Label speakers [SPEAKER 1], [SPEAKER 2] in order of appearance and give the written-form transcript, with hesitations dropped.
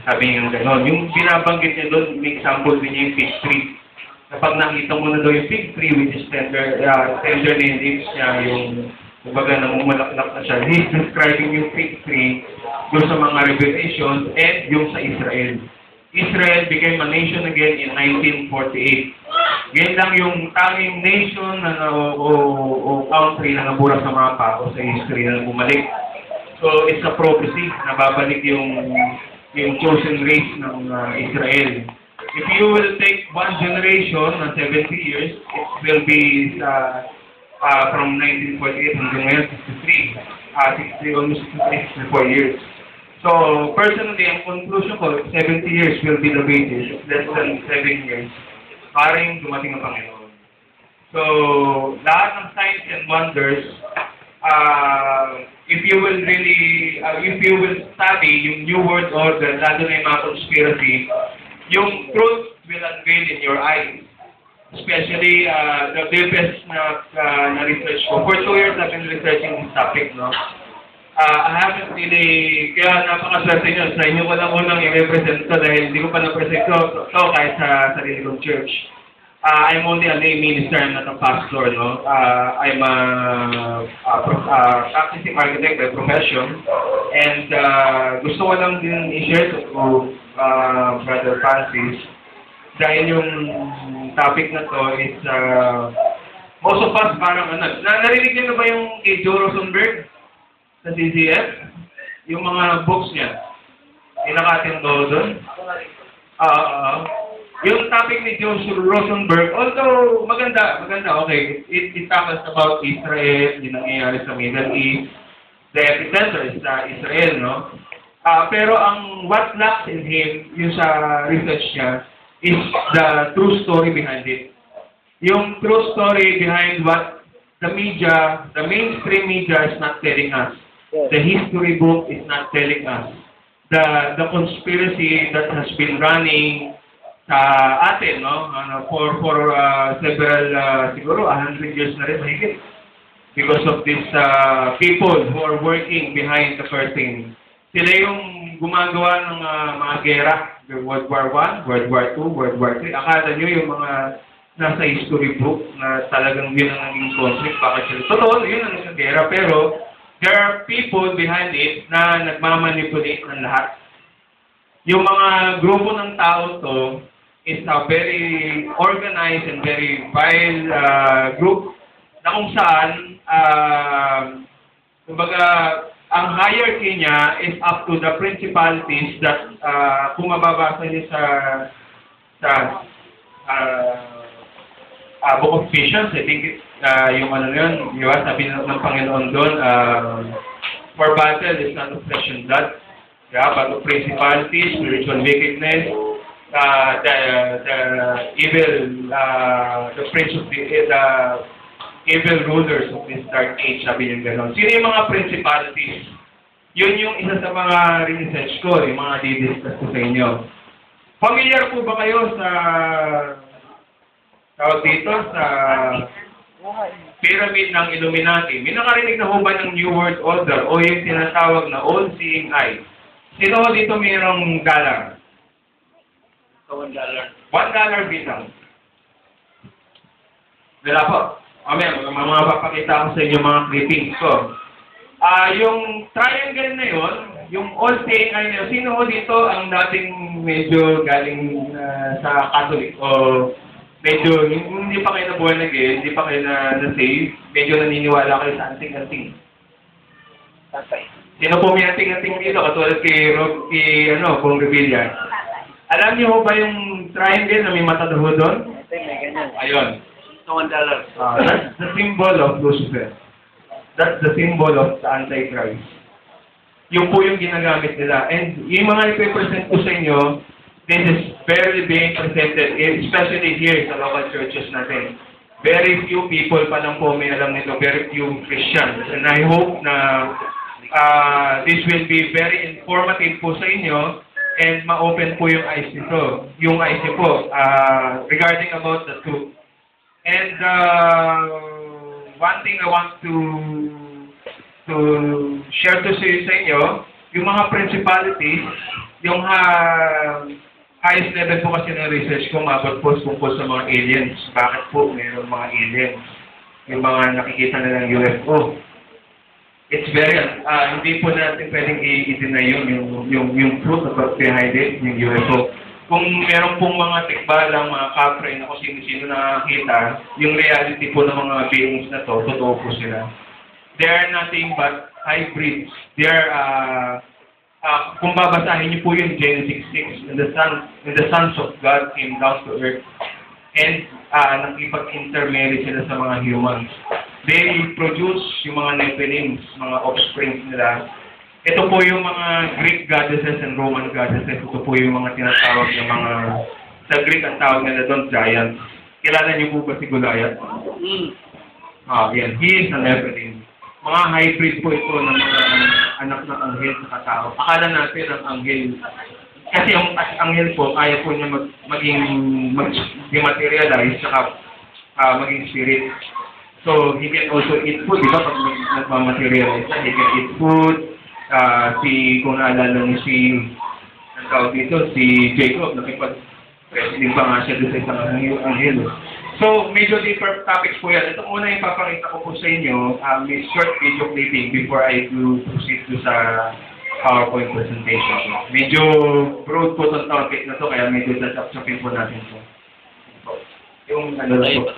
[SPEAKER 1] Sabi niya gano'n. Yung binabanggit niya doon, may example din niya yung fig tree. Kapag nakita mo na daw yung fig tree, which is tender in leaves niya, yung kumbaga namumulaklak na siya. He's describing yung fig tree doon sa mga revelations and yung sa Israel. Israel became a nation again in 1948. Yan lang yung tanging nation na, o country na nabura sa mapa o sa history na bumalik. So it's a prophecy na babalik yung chosen race ng Israel. If you will take one generation na 70 years, it will be from 1948 hanggang ngayon, 63, almost 64 years. So, personally, ang conclusion ko, 70 years will be the wages, less than 7 years, parang dumating ang Panginoon. So, lahat ng signs and wonders, if you will really, if you will study yung New World Order, lalo na yung mga conspiracy, yung truth will unveil in your eyes. Especially, the deepest na research ko. For 2 years, I've been researching this topic, no? I haven't really, kaya napakaswerte nyo, sa inyo ko lang unang i-represent ko dahil hindi ko pa na-present ko kahit sa sarili kong church. I'm only a lay minister, I'm not a pastor, no? I'm a practicing architect by profession, and gusto ko lang din i-share to Brother Francis, dahil yung topic na to is, most of us parang, narinig niyo na ba yung kay Joe Rosenberg? Sa CCF, yung mga books niya, inakatin doon. Yung topic ni Joe Rosenberg, although maganda, okay, it tackles about Israel, yung nangyayari sa Middle East, the epicenter is Israel, no? Pero ang what lacks in him, yung sa research niya, is the true story behind it. Yung true story behind what the media, the mainstream media is not telling us. The history book is not telling us. The conspiracy that has been running sa atin, no? For several, siguro 100 years na rin mahigit. Because of these people who are working behind the curtain. Sila yung gumagawa ng mga gera. World War I, World War II, World War III. Akala nyo yung mga nasa history book na talagang yun ang naging conflict. Bakit sila? Totoo, yun ang nasa gera. Pero there are people behind it na nagmamanipulate ng lahat. Yung mga grupo ng tao to is a very organized and very vile group na kung saan, kumbaga, ang hierarchy niya is up to the principalities that kung mababasa niyo sa Book of Visions, I think yung ano yun, di ba, sabi ng Panginoon doon, for battle is not of flesh and blood, but of principalities, spiritual wickedness, the evil, the prince of the evil rulers of this dark age, sabi niya gano'n. Sino yung mga principalities? Yun yung isa sa mga research ko, yung mga di-discuss ko sa inyo. Familiar po ba kayo sa tawag dito sa pyramid ng Illuminati? May nakarinig na ho ba ng New World Order o yung tinatawag na All-Seeing Eye? Sino dito mayroong dollar? $1. $1 bilang. Wala po. Mga papakita ko sa inyo mga clippings ko. Yung triangle na yun, yung All-Seeing Eye na yun, sino ho dito ang dating medyo galing sa Catholic o medyo, hindi pa kayo nabuhay again, hindi pa kayo na-save, medyo naniniwala kayo sa anting-anting. Sino po may anting-anting dito, katulad kay Bong Revilla? Alam niyo ho ba yung triangle na may mata daw doon? Ayun. $1. That's the symbol of Lucifer. That's the symbol of the Antichrist. Yung po yung ginagamit nila. And yung mga ipipresent ko sa inyo, this is barely being presented, especially here sa local churches natin. Very few people pa lang po may alam nito, very few Christians. And I hope na this will be very informative po sa inyo and ma-open po yung eyes nito. Yung eyes niyo po regarding about the truth. And one thing I want to share to sa inyo, yung mga principalities yung highest level po kasi ng research ko, mabot po tungkol sa mga aliens. Bakit po mayroong mga aliens? Yung mga nakikita na ng UFO. It's very, hindi po natin pwedeng i-deny yung truth about behind it, yung UFO. Kung meron pong mga tikbalang, mga kapre na kung sino-sino nakakita, yung reality po ng mga beings na to, totoo po sila. They are nothing but hybrids. They are, kung babasahin niyo po yung Genesis 6, and the sons of God came down to earth, and nakipag-intermarry sila sa mga humans. They produce yung mga Nephilims, mga offsprings nila. Ito po yung mga Greek goddesses and Roman goddesses. Ito po yung mga tinatawag ng mga, sa Greek ang tawag nila doon, giants. Kilala niyo po ba si Goliath? Yan. He is a Nephilim. Mga hybrid po ito ng mga anak ng anghel sa tao. Akala natin ang anghel. Kasi ang anghel po, kaya po niya mag-dematerialize saka maging spirit. So, he can also eat food. Di ba? Pag nagmamaterialize na, he can eat food. Kung naalala niyo ang tawag dito, si Jacob, nakipag-wrestling pa nga siya doon sa isang anghel. So, medyo deeper topics po yan. Ito muna yung papakita ko po sa inyo, may short video clipping before I proceed to sa PowerPoint presentation. Medyo broad po itong topic na to, kaya medyo tatapsapin po natin po. Yung ano po.